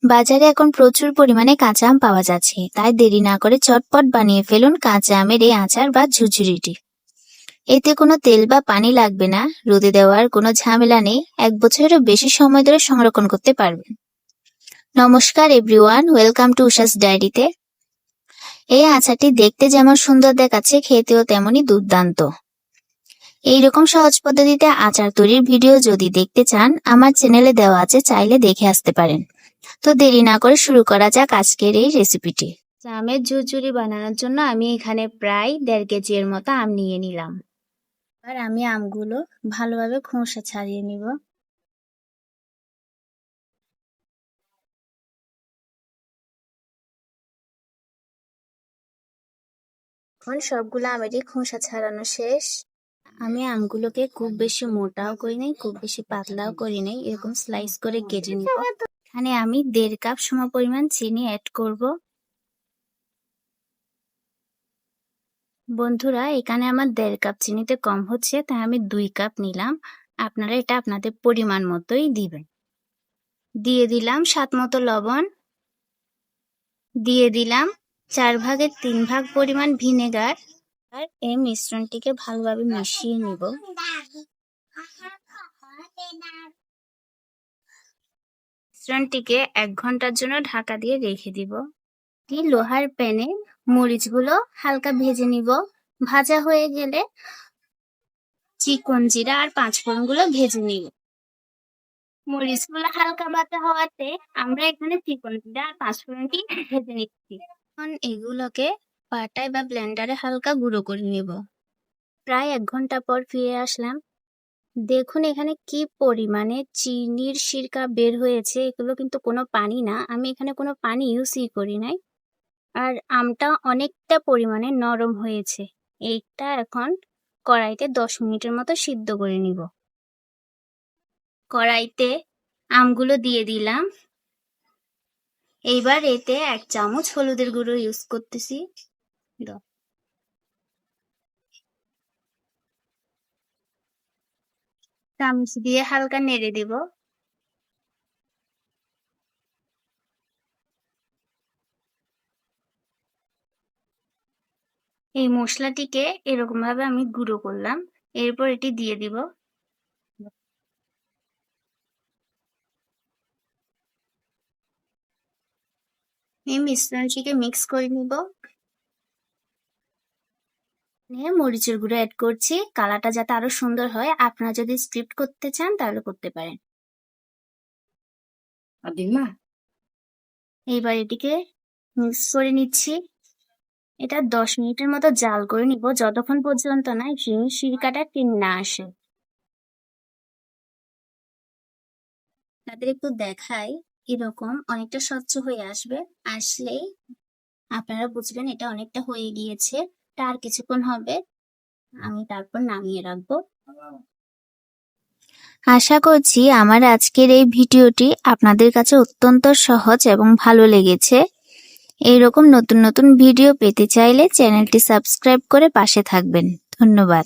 বাজারে এখন প্রচুর পরিমাণে কাঁচা আম পাওয়া যাচ্ছে, তাই দেরি না করে চটপট বানিয়ে ফেলুন কাঁচা আমের এই আচার বা ঝুরঝুরিটি। এতে কোনো তেল বা পানি লাগবে না, রোদে দেওয়ার কোনো ঝামেলা নেই, 1 বছরেরও বেশি সময় ধরে সংরক্ষণ করতে পারবেন। নমস্কার এভরিওয়ান, ওয়েলকাম টু উষাস ডায়েরিতে। এই আচারটি দেখতে যেমন সুন্দর দেখাচ্ছে, খেতেও তেমনই দুর্দান্ত। এইরকম সহজ পদ্ধতিতে আচার তৈরির ভিডিও যদি দেখতে চান, আমার চ্যানেলে দেওয়া আছে, চাইলে দেখে আসতে পারেন। তো দেরি না করে শুরু করা যাক আজকের এই রেসিপিটি। আমের ঝুরঝুরি বানানোর জন্য আমি এখানে প্রায় 1.5 কেজি এর মতো আম নিয়ে নিলাম। আর আমি আমগুলো ভালোভাবে খোসা ছাড়িয়ে নিব। এখন সবগুলো আমেরই খোসা ছাড়ানো শেষ। আমি আমগুলোকে খুব বেশি মোটাও করি নাই, খুব বেশি পাতলাও করি নাই, এরকম স্লাইস করে কেটে নিব। এখানে আমি 1.5 কাপ সমপরিমাণ চিনি অ্যাড করব। বন্ধুরা, এখানে আমার 1.5 কাপ চিনিতে কম হচ্ছে, তাই আমি 2 কাপ নিলাম। আপনারা এটা আপনাদের পরিমাণ মতোই দিবেন। দিয়ে দিলাম স্বাদ মতো লবণ, দিয়ে দিলাম 4 ভাগের 3 ভাগ পরিমাণ ভিনেগার। আর এই মিশ্রণটিকে ভালোভাবে মিশিয়ে নিব। মিশ্রণটিকে 1 ঘন্টার জন্য ঢাকা দিয়ে রেখে দিব। লোহার প্যানে মরিচগুলো হালকা ভেজে নিব। ভাজা হয়ে গেলে চিকন জিরা আর 5 ফোড়নগুলো ভেজে নিব। মরিচগুলো হালকা ভাজা হওয়াতে আমরা এখানে চিকন জিরা আর 5 ফোড়নটি ভেজে নিচ্ছি। এখন এগুলোকে পাটায় বা ব্লেন্ডারে হালকা গুঁড়ো করে নেব। প্রায় 1 ঘন্টা পর ফিরে আসলাম। দেখুন এখানে কি পরিমাণে চিনির সিরকা বের হয়েছে। এগুলো কিন্তু কোনো পানি না, আমি এখানে কোনো পানি ইউজই করি নাই। আর আমটা অনেকটা পরিমাণে নরম হয়েছে। এইটা এখন কড়াইতে 10 মিনিটের মতো সিদ্ধ করে নিব। কড়াইতে আমগুলো দিয়ে দিলাম। এইবার এতে 1 চামচ হলুদের গুঁড়ো ইউজ করতেছি। চামচ দিয়ে হালকা নেড়ে দিব। এই মশলাটিকে এরকম ভাবে আমি গুঁড়ো করলাম। এরপর এটি দিয়ে দিব। এই মিশ্রণটিকে মিক্স করে নিব। নিয়ে মরিচের গুঁড়ো অ্যাড করছি, কালারটা যাতে আরো সুন্দর হয়। আপনারা যদি স্ক্রিপ্ট করতে চান তাহলে করতে পারেন। এইবার এটিকে মিক্স করে নিচ্ছি। এটা 10 মিনিটের মতো জাল করে নিব, যতক্ষণ পর্যন্ত না সিরকাটা টেনে না আসে। তাদের একটু দেখাই, এরকম অনেকটা স্বচ্ছ হয়ে আসবে। আসলেই আপনারা বুঝবেন এটা অনেকটা হয়ে গিয়েছে। আর কিছুক্ষণ হবে, আমি তারপর নামিয়ে রাখবো। আশা করছি আমার আজকের এই ভিডিওটি আপনাদের কাছে অত্যন্ত সহজ এবং ভালো লেগেছে। এইরকম নতুন নতুন ভিডিও পেতে চাইলে চ্যানেলটি সাবস্ক্রাইব করে পাশে থাকবেন। ধন্যবাদ।